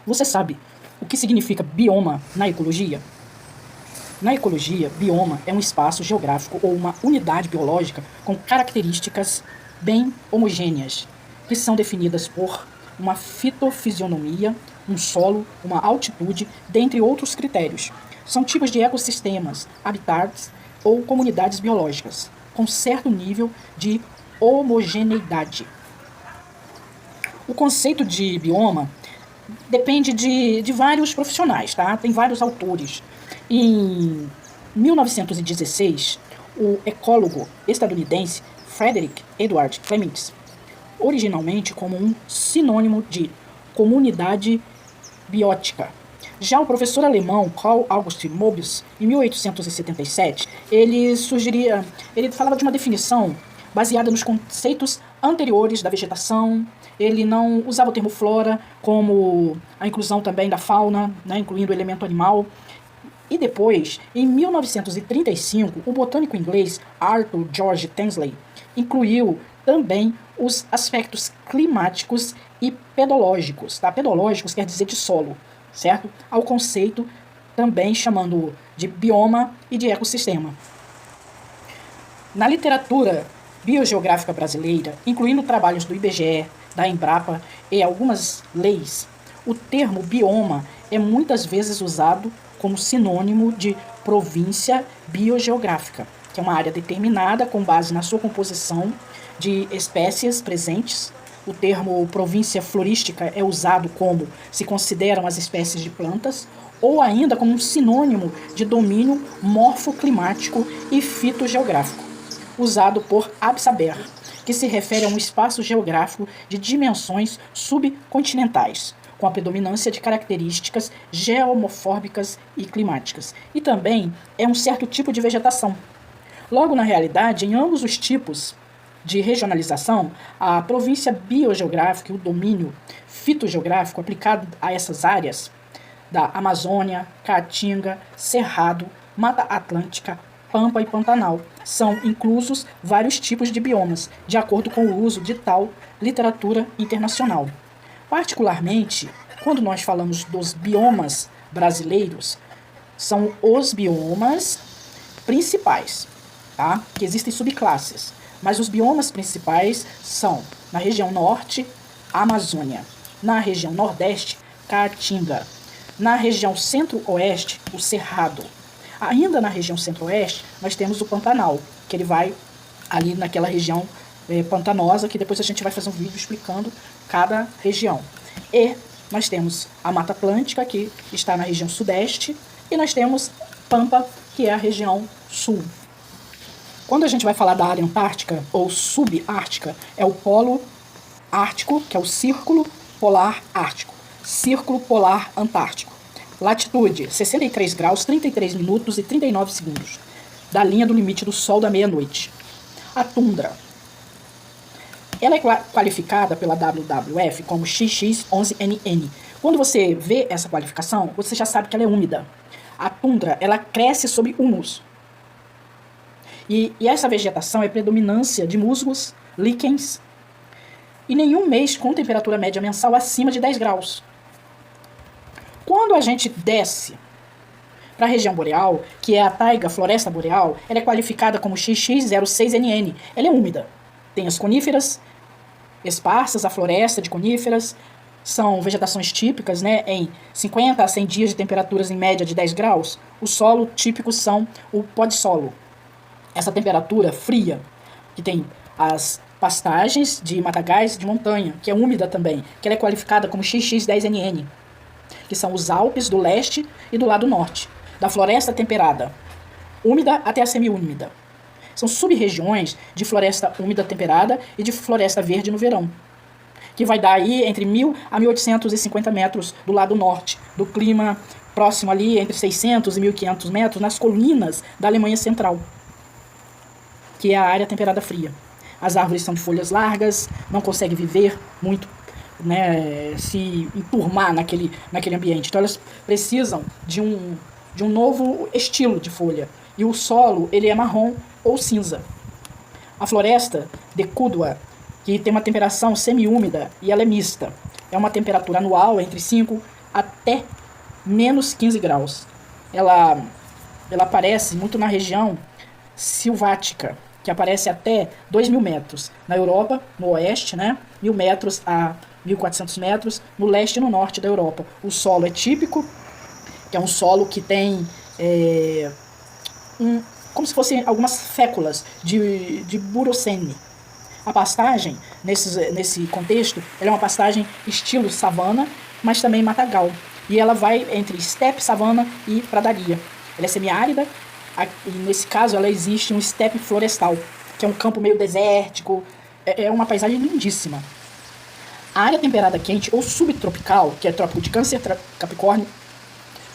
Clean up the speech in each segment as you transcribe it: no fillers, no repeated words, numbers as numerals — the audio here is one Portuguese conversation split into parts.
Você sabe o que significa bioma na ecologia? Na ecologia, bioma é um espaço geográfico ou uma unidade biológica com características bem homogêneas, que são definidas por uma fitofisionomia, um solo, uma altitude, dentre outros critérios. São tipos de ecossistemas, habitats ou comunidades biológicas, com certo nível de homogeneidade. O conceito de bioma depende de vários profissionais, tá? Tem vários autores. Em 1916, o ecólogo estadunidense Frederick Edward Clements, originalmente como um sinônimo de comunidade biótica. Já o professor alemão Carl August Mobius, em 1877, ele falava de uma definição baseada nos conceitos anteriores da vegetação. Ele não usava o termo flora, como a inclusão também da fauna, né, incluindo o elemento animal. E depois, em 1935, o botânico inglês Arthur George Tansley incluiu também os aspectos climáticos e pedológicos. Tá? Pedológicos quer dizer de solo, certo? Ao conceito também chamando de bioma e de ecossistema. Na literatura biogeográfica brasileira, incluindo trabalhos do IBGE, da Embrapa e algumas leis, o termo bioma é muitas vezes usado como sinônimo de província biogeográfica, que é uma área determinada com base na sua composição de espécies presentes. O termo província florística é usado como se consideram as espécies de plantas, ou ainda como um sinônimo de domínio morfoclimático e fitogeográfico, usado por Absaber, que se refere a um espaço geográfico de dimensões subcontinentais, com a predominância de características geomorfóbicas e climáticas. E também é um certo tipo de vegetação. Logo, na realidade, em ambos os tipos de regionalização, a província biogeográfica e o domínio fitogeográfico aplicado a essas áreas da Amazônia, Caatinga, Cerrado, Mata Atlântica, Pampa e Pantanal são inclusos vários tipos de biomas, de acordo com o uso de tal literatura internacional. Particularmente, quando nós falamos dos biomas brasileiros, são os biomas principais, tá? Que existem subclasses, mas os biomas principais são, na região norte, Amazônia, na região nordeste, Caatinga, na região centro-oeste, o Cerrado. Ainda na região centro-oeste, nós temos o Pantanal, que ele vai ali naquela região pantanosa, que depois a gente vai fazer um vídeo explicando cada região. E nós temos a Mata Atlântica, que está na região sudeste, e nós temos Pampa, que é a região sul. Quando a gente vai falar da área antártica ou subártica, é o polo ártico, que é o círculo polar ártico, círculo polar antártico. Latitude, 63 graus, 33 minutos e 39 segundos, da linha do limite do Sol da meia-noite. A tundra, ela é qualificada pela WWF como XX11NN. Quando você vê essa qualificação, você já sabe que ela é úmida. A tundra, ela cresce sob humus. E essa vegetação é predominância de musgos, líquens, e nenhum mês com temperatura média mensal acima de 10 graus. Quando a gente desce para a região boreal, que é a taiga floresta boreal, ela é qualificada como XX06NN. Ela é úmida. Tem as coníferas esparsas, a floresta de coníferas, são vegetações típicas, né, em 50 a 100 dias de temperaturas em média de 10 graus. O solo típico são o podsolo. Essa temperatura fria, que tem as pastagens de matagais de montanha, que é úmida também, que ela é qualificada como XX10NN, que são os Alpes do leste e do lado norte, da floresta temperada, úmida até a semi-úmida. São sub-regiões de floresta úmida temperada e de floresta verde no verão, que vai dar aí entre 1.000 a 1.850 metros do lado norte, do clima próximo ali entre 600 e 1.500 metros nas colinas da Alemanha Central, que é a área temperada fria. As árvores são de folhas largas, não conseguem viver muito, né, se enturmar naquele ambiente. Então elas precisam de um novo estilo de folha. E o solo, ele é marrom ou cinza. A floresta decúdua, que tem uma temperatura semi-úmida e ela é mista. É uma temperatura anual entre 5 até menos 15 graus. Ela aparece muito na região silvática, que aparece até 2.000 metros. Na Europa, no oeste, né? 1.000 metros a 1.400 metros. No leste e no norte da Europa. O solo é típico, que é um solo que tem como se fossem algumas féculas de burocene. A pastagem, nesse contexto, ela é uma pastagem estilo savana, mas também matagal. E ela vai entre estepe, savana e pradaria. Ela é semiárida, e nesse caso ela existe um estepe florestal, que é um campo meio desértico, é uma paisagem lindíssima. A área temperada quente ou subtropical, que é trópico de Câncer, Capricórnio,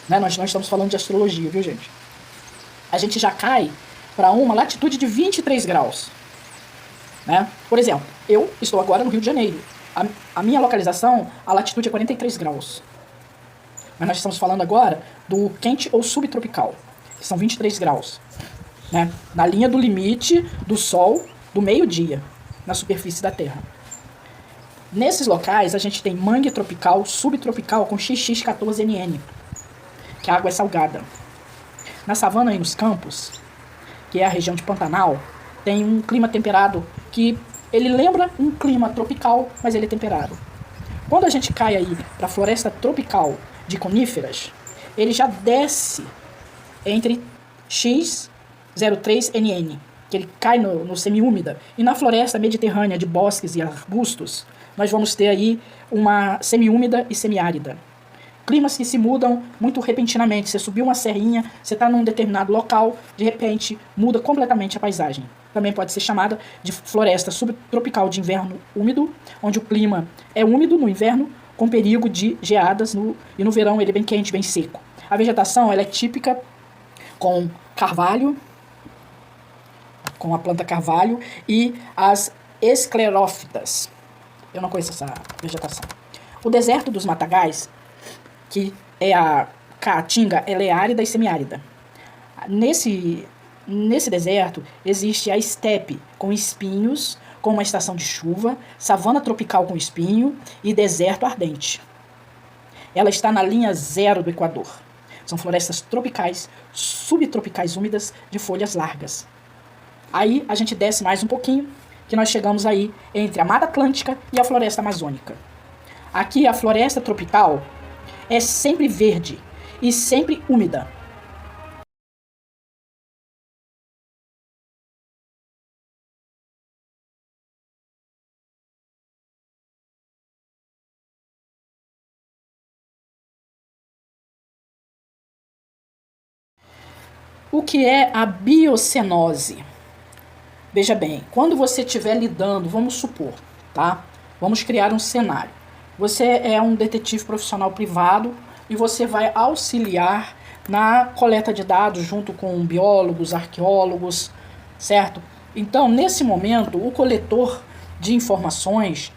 né, nós estamos falando de astrologia, viu, gente? A gente já cai para uma latitude de 23 graus. Né? Por exemplo, eu estou agora no Rio de Janeiro. A minha localização, a latitude é 43 graus. Mas nós estamos falando agora do quente ou subtropical, que são 23 graus. Né? Na linha do limite do Sol do meio-dia, na superfície da Terra. Nesses locais, a gente tem mangue tropical, subtropical com XX14NN, que a água é salgada. Na savana e nos campos, que é a região de Pantanal, tem um clima temperado que ele lembra um clima tropical, mas ele é temperado. Quando a gente cai aí para a floresta tropical de coníferas, ele já desce entre X03NN, que ele cai no semiúmida. E na floresta mediterrânea de bosques e arbustos, nós vamos ter aí uma semiúmida e semiárida. Climas que se mudam muito repentinamente. Você subiu uma serrinha, você está num determinado local, de repente muda completamente a paisagem. Também pode ser chamada de floresta subtropical de inverno úmido, onde o clima é úmido no inverno, com perigo de geadas, e no verão ele é bem quente, bem seco. A vegetação ela é típica com carvalho, com a planta carvalho e as esclerófitas. Eu não conheço essa vegetação. O deserto dos matagais, que é a caatinga, ela é árida e semiárida. Nesse deserto existe a estepe com espinhos, com uma estação de chuva, savana tropical com espinho e deserto ardente. Ela está na linha zero do Equador. São florestas tropicais, subtropicais úmidas de folhas largas. Aí a gente desce mais um pouquinho, que nós chegamos aí entre a Mata Atlântica e a floresta amazônica. Aqui a floresta tropical é sempre verde e sempre úmida. O que é a biocenose? Veja bem, quando você estiver lidando, vamos supor, tá? Vamos criar um cenário. Você é um detetive profissional privado e você vai auxiliar na coleta de dados junto com biólogos, arqueólogos, certo? Então, nesse momento, o coletor de informações,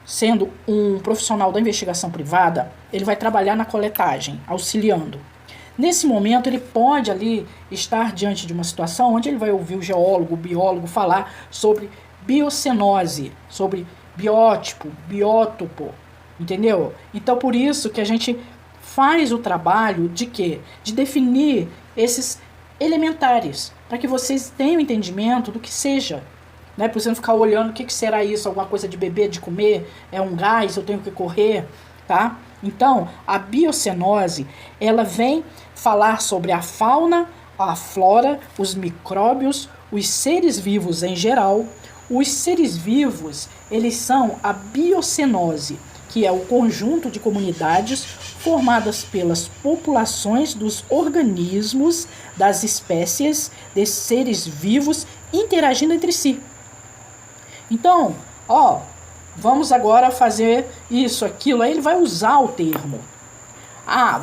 sendo um profissional da investigação privada, ele vai trabalhar na coletagem, auxiliando. Nesse momento, ele pode ali estar diante de uma situação onde ele vai ouvir o geólogo, o biólogo falar sobre biocenose, sobre biótipo, biótopo, entendeu? Então, por isso que a gente faz o trabalho de quê? De definir esses elementares, para que vocês tenham entendimento do que seja. Né? Para você não ficar olhando o que será isso, alguma coisa de beber, de comer, é um gás, eu tenho que correr, tá? Então, a biocenose, ela vem falar sobre a fauna, a flora, os micróbios, os seres vivos em geral. Os seres vivos, eles são a biocenose, que é o conjunto de comunidades formadas pelas populações dos organismos, das espécies de seres vivos interagindo entre si. Então, vamos agora fazer isso, aquilo. Aí ele vai usar o termo.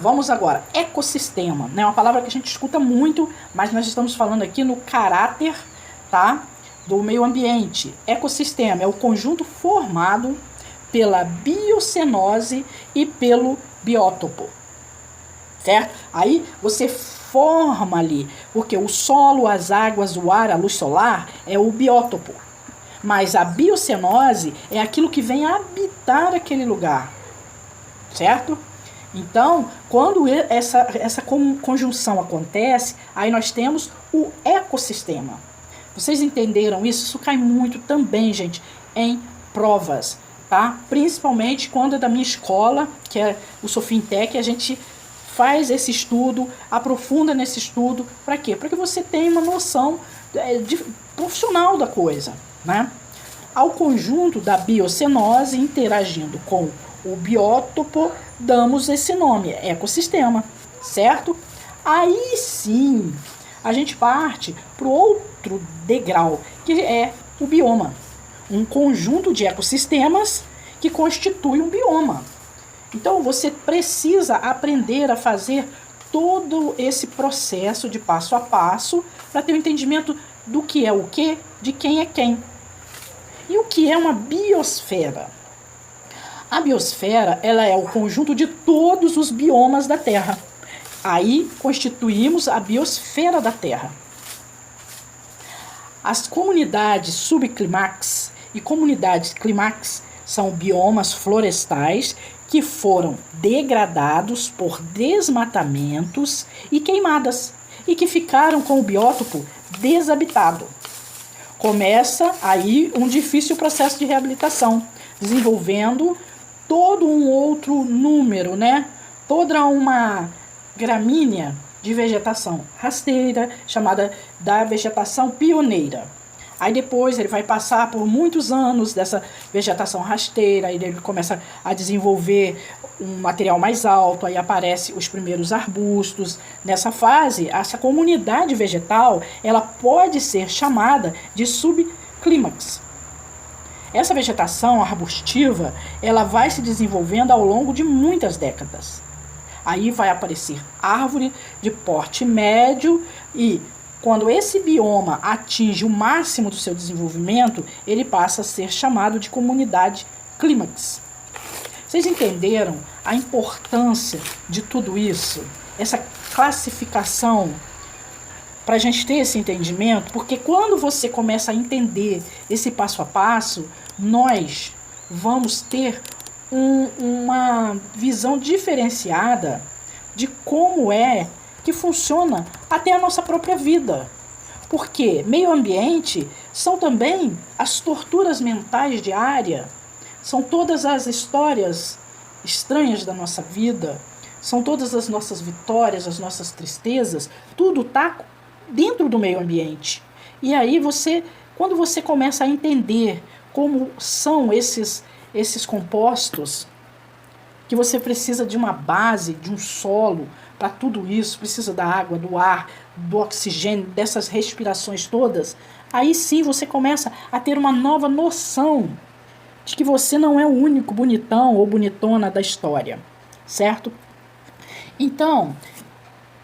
Vamos agora. Ecossistema. É uma palavra que a gente escuta muito, mas nós estamos falando aqui no caráter, tá, do meio ambiente. Ecossistema é o conjunto formado pela biocenose e pelo biótopo. Certo? Aí você forma ali, porque o solo, as águas, o ar, a luz solar é o biótopo. Mas a biocenose é aquilo que vem habitar aquele lugar. Certo? Então, quando essa conjunção acontece, aí nós temos o ecossistema. Vocês entenderam isso? Isso cai muito também, gente, em provas, tá? Principalmente quando é da minha escola, que é o Sofintec, a gente faz esse estudo, aprofunda nesse estudo. Para quê? Para que você tenha uma noção profissional da coisa, né? Ao conjunto da biocenose interagindo com o biótopo, damos esse nome, ecossistema, certo? Aí sim, a gente parte para o outro degrau, que é o bioma. Um conjunto de ecossistemas que constitui um bioma. Então você precisa aprender a fazer todo esse processo de passo a passo para ter um entendimento do que é o que, de quem é quem. E o que é uma biosfera? A biosfera, ela é o conjunto de todos os biomas da Terra. Aí constituímos a biosfera da Terra. As comunidades subclímax e comunidades clímax são biomas florestais que foram degradados por desmatamentos e queimadas e que ficaram com o biótopo desabitado. Começa aí um difícil processo de reabilitação, desenvolvendo todo um outro número, né? Toda uma gramínea de vegetação rasteira, chamada da vegetação pioneira. Aí depois ele vai passar por muitos anos dessa vegetação rasteira, aí ele começa a desenvolver um material mais alto, aí aparecem os primeiros arbustos. Nessa fase, essa comunidade vegetal, ela pode ser chamada de subclímax. Essa vegetação arbustiva, ela vai se desenvolvendo ao longo de muitas décadas. Aí vai aparecer árvore de porte médio e quando esse bioma atinge o máximo do seu desenvolvimento, ele passa a ser chamado de comunidade clímax. Vocês entenderam a importância de tudo isso? Essa classificação para a gente ter esse entendimento, porque quando você começa a entender esse passo a passo, nós vamos ter uma visão diferenciada de como é que funciona até a nossa própria vida. Porque meio ambiente são também as torturas mentais diárias, são todas as histórias estranhas da nossa vida, são todas as nossas vitórias, as nossas tristezas, tudo está dentro do meio ambiente. E aí quando você começa a entender como são esses compostos, que você precisa de uma base, de um solo para tudo isso, precisa da água, do ar, do oxigênio, dessas respirações todas, aí sim você começa a ter uma nova noção de que você não é o único bonitão ou bonitona da história, certo? Então,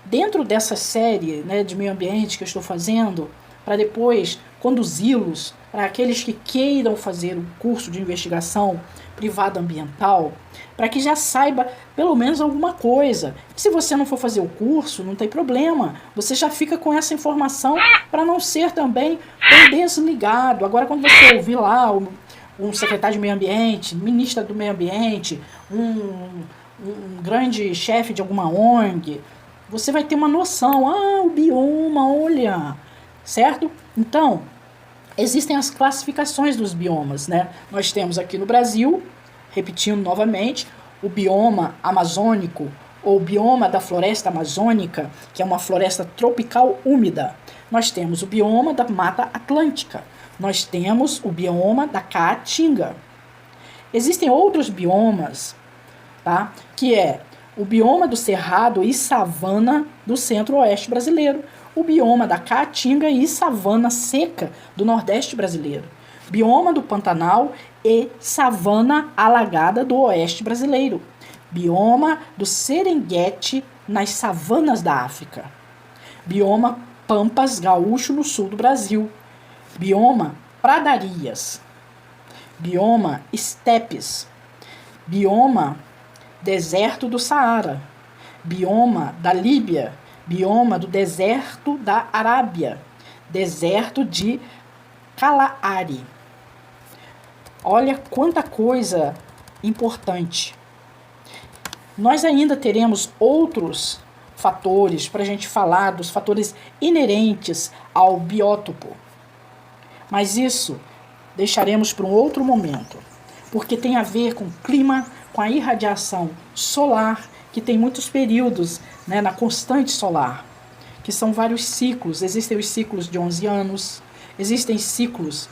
dentro dessa série, né, de meio ambiente que eu estou fazendo, para depois conduzi-los para aqueles que queiram fazer o curso de investigação privada ambiental, para que já saiba pelo menos alguma coisa. Se você não for fazer o curso, não tem problema, você já fica com essa informação para não ser também tão desligado. Agora, quando você ouvir lá um secretário de meio ambiente, ministra do meio ambiente, um grande chefe de alguma ONG, você vai ter uma noção. O bioma, olha, certo? Então, existem as classificações dos biomas, né? Nós temos aqui no Brasil, repetindo novamente, o bioma amazônico, ou bioma da floresta amazônica, que é uma floresta tropical úmida. Nós temos o bioma da Mata Atlântica. Nós temos o bioma da Caatinga. Existem outros biomas, tá? Que é o bioma do Cerrado e Savana do Centro-Oeste brasileiro, o bioma da Caatinga e Savana Seca do Nordeste brasileiro, bioma do Pantanal e Savana Alagada do Oeste brasileiro, bioma do Serengeti nas savanas da África, bioma Pampas Gaúcho no sul do Brasil, bioma Pradarias, bioma Estepes, bioma Deserto do Saara, bioma da Líbia, bioma do deserto da Arábia, deserto de Kalahari. Olha quanta coisa importante. Nós ainda teremos outros fatores para a gente falar dos fatores inerentes ao biótopo, mas isso deixaremos para um outro momento, porque tem a ver com o clima, com a irradiação solar, que tem muitos períodos, né, na constante solar, que são vários ciclos. Existem os ciclos de 11 anos, existem ciclos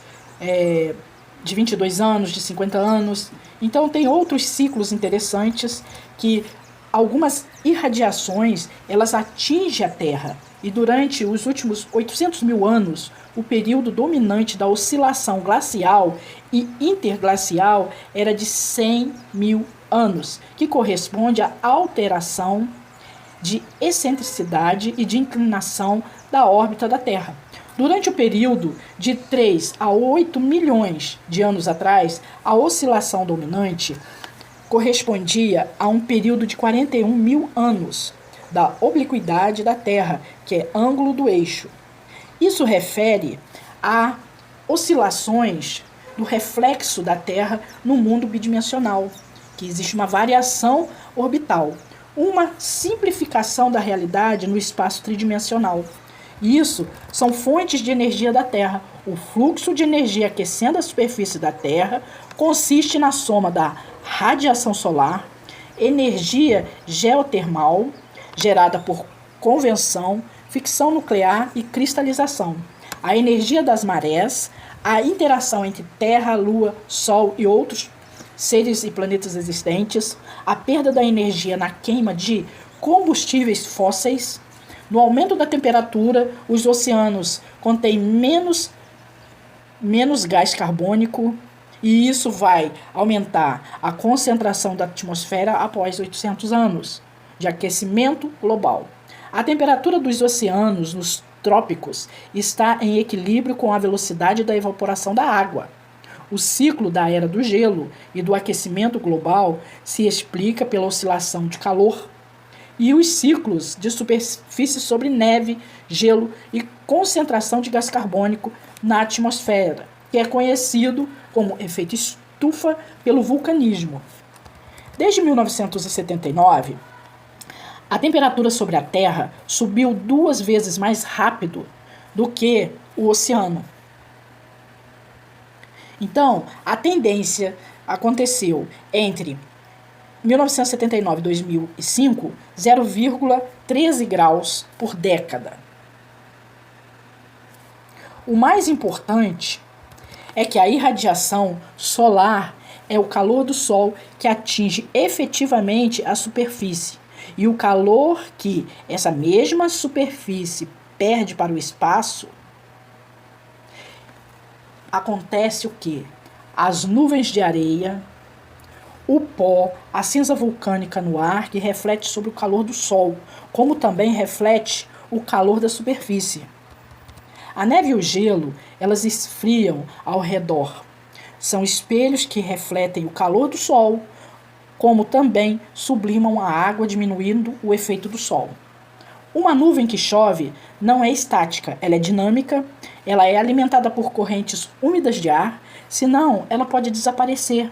de 22 anos, de 50 anos. Então tem outros ciclos interessantes que algumas irradiações elas atingem a Terra. E durante os últimos 800 mil anos, o período dominante da oscilação glacial e interglacial era de 100 mil anos, que corresponde à alteração de excentricidade e de inclinação da órbita da Terra. Durante o período de 3 a 8 milhões de anos atrás, a oscilação dominante correspondia a um período de 41 mil anos da obliquidade da Terra, que é ângulo do eixo. Isso refere a oscilações do reflexo da Terra no mundo bidimensional, que existe uma variação orbital, uma simplificação da realidade no espaço tridimensional. Isso são fontes de energia da Terra. O fluxo de energia aquecendo a superfície da Terra consiste na soma da radiação solar, energia geotermal, gerada por convecção, ficção nuclear e cristalização, a energia das marés, a interação entre Terra, Lua, Sol e outros seres e planetas existentes, a perda da energia na queima de combustíveis fósseis. No aumento da temperatura, os oceanos contêm menos gás carbônico, e isso vai aumentar a concentração da atmosfera após 800 anos de aquecimento global. A temperatura dos oceanos nos trópicos está em equilíbrio com a velocidade da evaporação da água. O ciclo da era do gelo e do aquecimento global se explica pela oscilação de calor e os ciclos de superfície sobre neve, gelo e concentração de gás carbônico na atmosfera, que é conhecido como efeito estufa pelo vulcanismo. Desde 1979, a temperatura sobre a Terra subiu 2 vezes mais rápido do que o oceano. Então, a tendência aconteceu entre 1979 e 2005, 0,13 graus por década. O mais importante é que a irradiação solar é o calor do Sol que atinge efetivamente a superfície. E o calor que essa mesma superfície perde para o espaço, acontece o quê? As nuvens de areia, o pó, a cinza vulcânica no ar que reflete sobre o calor do Sol, como também reflete o calor da superfície. A neve e o gelo, elas esfriam ao redor. São espelhos que refletem o calor do Sol, como também sublimam a água, diminuindo o efeito do Sol. Uma nuvem que chove não é estática, ela é dinâmica, ela é alimentada por correntes úmidas de ar, senão ela pode desaparecer.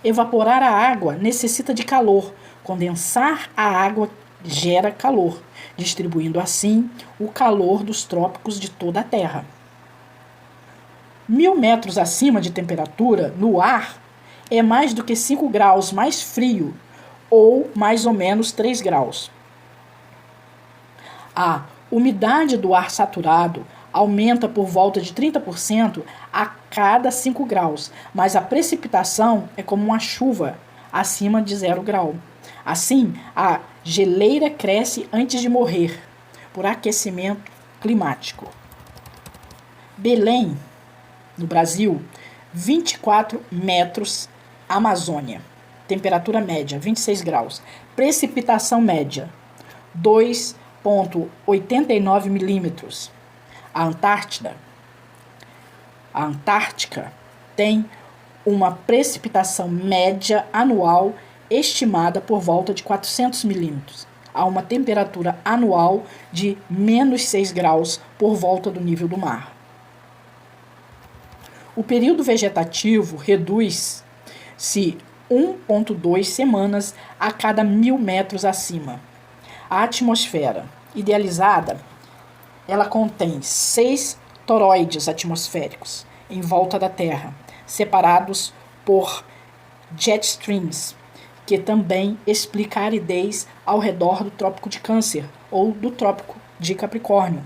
Evaporar a água necessita de calor, condensar a água gera calor, distribuindo assim o calor dos trópicos de toda a Terra. 1000 metros acima de temperatura no ar é mais do que 5 graus mais frio, ou mais ou menos 3 graus. A umidade do ar saturado aumenta por volta de 30% a cada 5 graus, mas a precipitação é como uma chuva acima de 0 grau. Assim, a geleira cresce antes de morrer, por aquecimento climático. Belém, no Brasil, 24 metros, Amazônia. Temperatura média, 26 graus. Precipitação média, 2,89 milímetros. A Antártica tem uma precipitação média anual estimada por volta de 400 milímetros, a uma temperatura anual de menos 6 graus por volta do nível do mar. O período vegetativo reduz-se 1,2 semanas a cada 1.000 metros acima. A atmosfera idealizada, ela contém 6 toroides atmosféricos em volta da Terra, separados por jet streams, que também explica a aridez ao redor do Trópico de Câncer ou do Trópico de Capricórnio.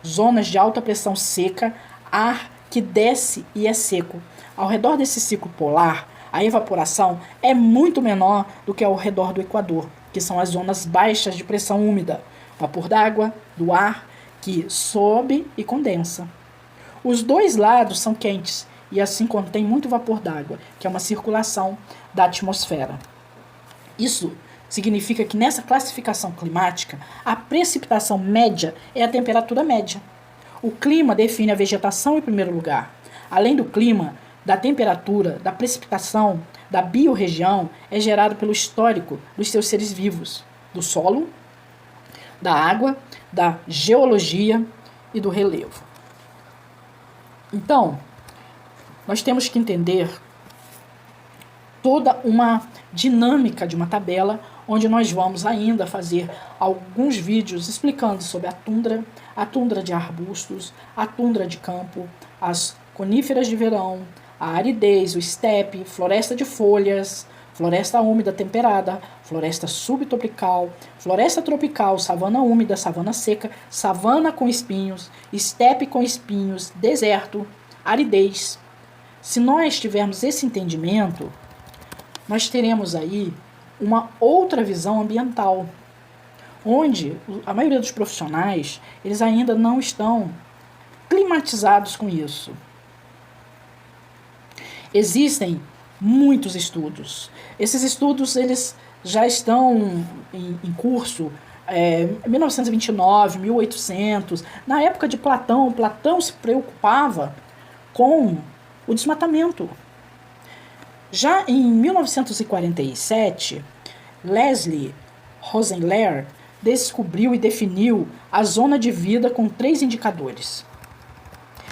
Zonas de alta pressão seca, ar que desce e é seco. Ao redor desse ciclo polar, a evaporação é muito menor do que ao redor do Equador, que são as zonas baixas de pressão úmida, vapor d'água, do ar, que sobe e condensa. Os dois lados são quentes e assim contém muito vapor d'água, que é uma circulação da atmosfera. Isso significa que nessa classificação climática, a precipitação média é a temperatura média. O clima define a vegetação em primeiro lugar. Além do clima, da temperatura, da precipitação, da biorregião é gerado pelo histórico dos seus seres vivos, do solo, da água, da geologia e do relevo. Então, nós temos que entender toda uma dinâmica de uma tabela, onde nós vamos ainda fazer alguns vídeos explicando sobre a tundra de arbustos, a tundra de campo, as coníferas de verão, a aridez, o estepe, floresta de folhas, floresta úmida temperada, floresta subtropical, floresta tropical, savana úmida, savana seca, savana com espinhos, estepe com espinhos, deserto, aridez. Se nós tivermos esse entendimento, nós teremos aí uma outra visão ambiental, onde a maioria dos profissionais, eles ainda não estão climatizados com isso. Existem muitos estudos. Esses estudos eles já estão em curso, 1929, 1800. Na época de Platão se preocupava com o desmatamento. Já em 1947, Leslie Rosenlehr descobriu e definiu a zona de vida com 3 indicadores.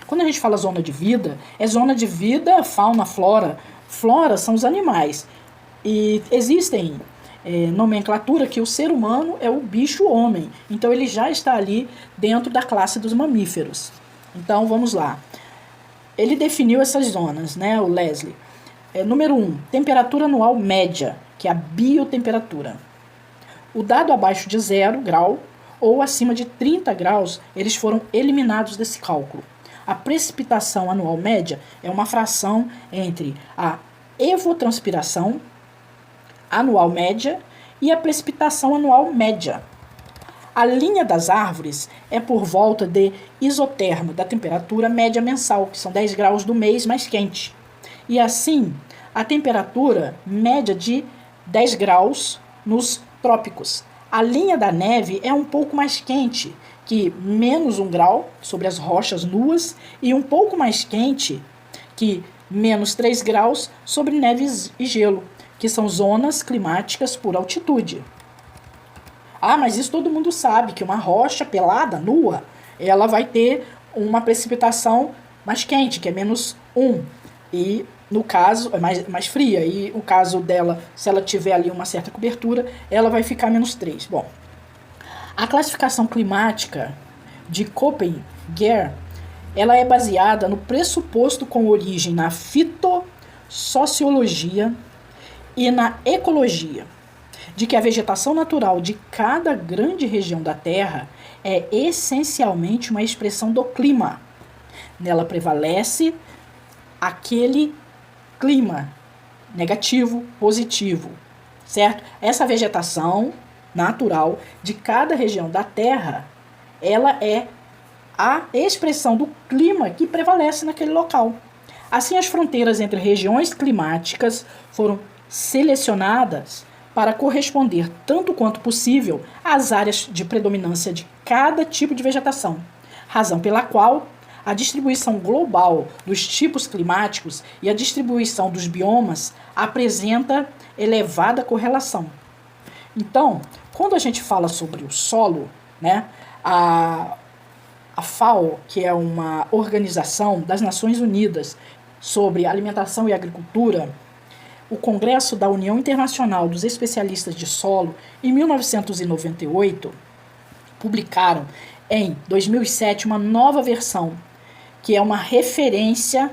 Quando a gente fala zona de vida, é zona de vida, fauna, flora. Flora são os animais. E existem nomenclatura que o ser humano é o bicho-homem. Então ele já está ali dentro da classe dos mamíferos. Então vamos lá. Ele definiu essas zonas, né, o Leslie. Número 1, temperatura anual média, que é a biotemperatura. O dado abaixo de 0 grau ou acima de 30 graus, eles foram eliminados desse cálculo. A precipitação anual média é uma fração entre a evotranspiração anual média e a precipitação anual média. A linha das árvores é por volta de isotermo da temperatura média mensal, que são 10 graus do mês mais quente. E assim, a temperatura média de 10 graus nos trópicos. A linha da neve é um pouco mais quente, que menos 1 grau sobre as rochas nuas e um pouco mais quente que menos 3 graus sobre neves e gelo, que são zonas climáticas por altitude. Ah, mas isso todo mundo sabe, que uma rocha pelada, nua, ela vai ter uma precipitação mais quente, que é menos 1. E, no caso, é mais fria. E o caso dela, se ela tiver ali uma certa cobertura, ela vai ficar -3. Bom, a classificação climática de Köppen-Geiger, ela é baseada no pressuposto com origem na fitossociologia e na ecologia, de que a vegetação natural de cada grande região da Terra é essencialmente uma expressão do clima. Nela prevalece aquele clima negativo, positivo, certo? Essa vegetação natural de cada região da Terra, ela é a expressão do clima que prevalece naquele local. Assim, as fronteiras entre regiões climáticas foram selecionadas para corresponder tanto quanto possível às áreas de predominância de cada tipo de vegetação, razão pela qual a distribuição global dos tipos climáticos e a distribuição dos biomas apresenta elevada correlação. Então, quando a gente fala sobre o solo, né, a FAO, que é uma organização das Nações Unidas sobre alimentação e agricultura, o Congresso da União Internacional dos Especialistas de Solo, em 1998, publicaram em 2007 uma nova versão, que é uma referência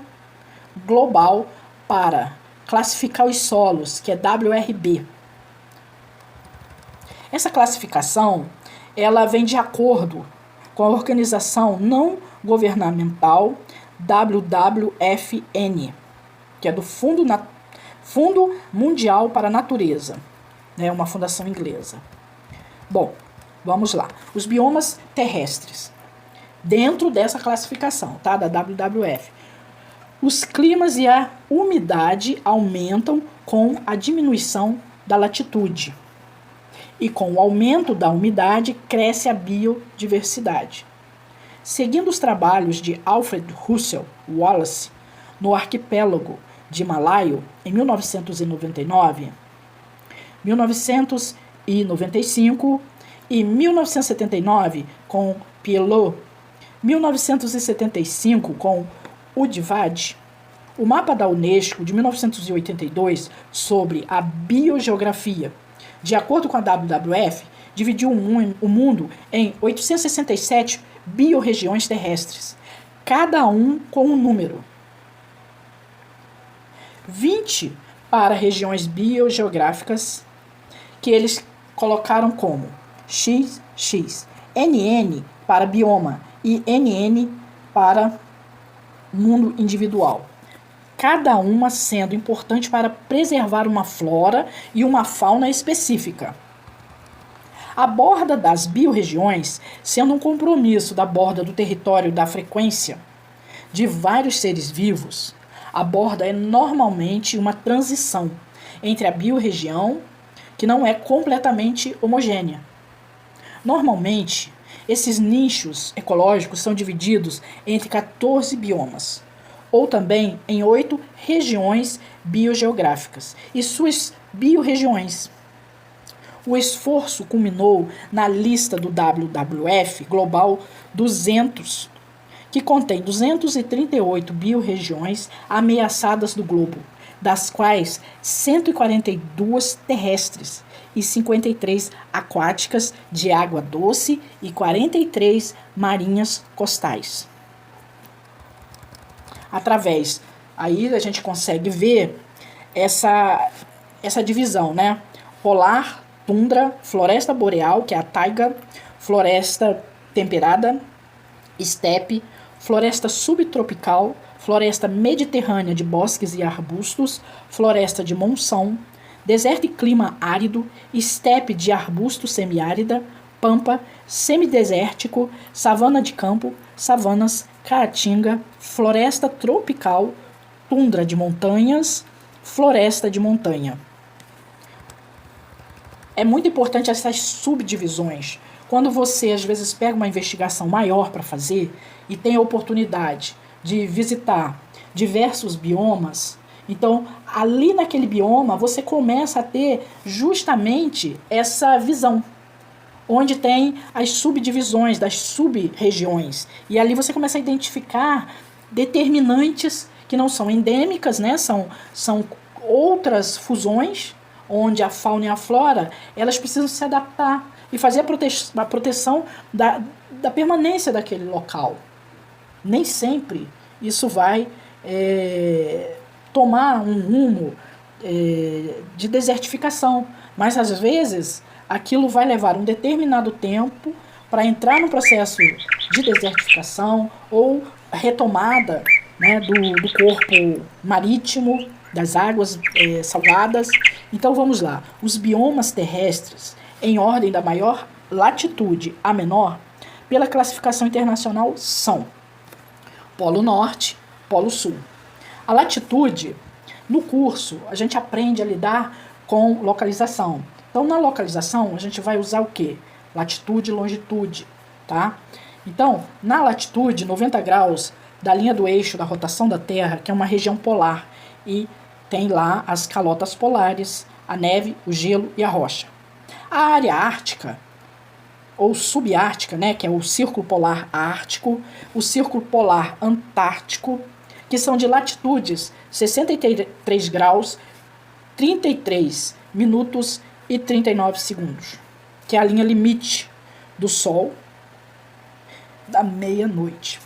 global para classificar os solos, que é WRB. Essa classificação, ela vem de acordo com a organização não governamental WWFN, que é do Fundo Mundial para a Natureza, né, uma fundação inglesa. Bom, vamos lá. Os biomas terrestres, dentro dessa classificação, tá, da WWF. Os climas e a umidade aumentam com a diminuição da latitude. E com o aumento da umidade, cresce a biodiversidade. Seguindo os trabalhos de Alfred Russel Wallace, no arquipélago de Malaio, em 1999, 1995 e 1979 com Pielot, 1975 com Udvad, o mapa da Unesco de 1982 sobre a biogeografia, de acordo com a WWF, dividiu o mundo em 867 biorregiões terrestres, cada um com um número. 20 para regiões biogeográficas, que eles colocaram como XX, NN para bioma e NN para mundo individual. Cada uma sendo importante para preservar uma flora e uma fauna específica. A borda das biorregiões sendo um compromisso da borda do território da frequência de vários seres vivos, a borda é normalmente uma transição entre a biorregião, que não é completamente homogênea. Normalmente, esses nichos ecológicos são divididos entre 14 biomas, ou também em 8 regiões biogeográficas e suas biorregiões. O esforço culminou na lista do WWF Global 200, que contém 238 biorregiões ameaçadas do globo, das quais 142 terrestres e 53 aquáticas de água doce e 43 marinhas costais. Através, aí a gente consegue ver essa divisão, né? Polar, tundra, floresta boreal, que é a taiga, floresta temperada, estepe, floresta subtropical, floresta mediterrânea de bosques e arbustos, floresta de monção, deserto e clima árido, estepe de arbusto semiárida, pampa, semidesértico, savana de campo, savanas, caatinga, floresta tropical, tundra de montanhas, floresta de montanha. É muito importante essas subdivisões. Quando você, às vezes, pega uma investigação maior para fazer e tem a oportunidade de visitar diversos biomas, então, ali naquele bioma, você começa a ter justamente essa visão, onde tem as subdivisões das sub-regiões. E ali você começa a identificar determinantes que não são endêmicas, né? São outras fusões, onde a fauna e a flora elas precisam se adaptar e fazer a proteção da permanência daquele local. Nem sempre isso vai tomar um rumo de desertificação, mas às vezes aquilo vai levar um determinado tempo para entrar no processo de desertificação ou retomada, né, do corpo marítimo, das águas salgadas. Então vamos lá, os biomas terrestres, em ordem da maior latitude a menor, pela classificação internacional, são Polo Norte, Polo Sul. A latitude, no curso, a gente aprende a lidar com localização. Então, na localização, a gente vai usar o quê? Latitude e longitude, tá? Então, na latitude, 90 graus da linha do eixo da rotação da Terra, que é uma região polar, e tem lá as calotas polares, a neve, o gelo e a rocha. A área ártica, ou subártica, né, que é o Círculo Polar Ártico, o Círculo Polar Antártico, que são de latitudes 63 graus 33 minutos e 39 segundos, que é a linha limite do Sol da meia-noite.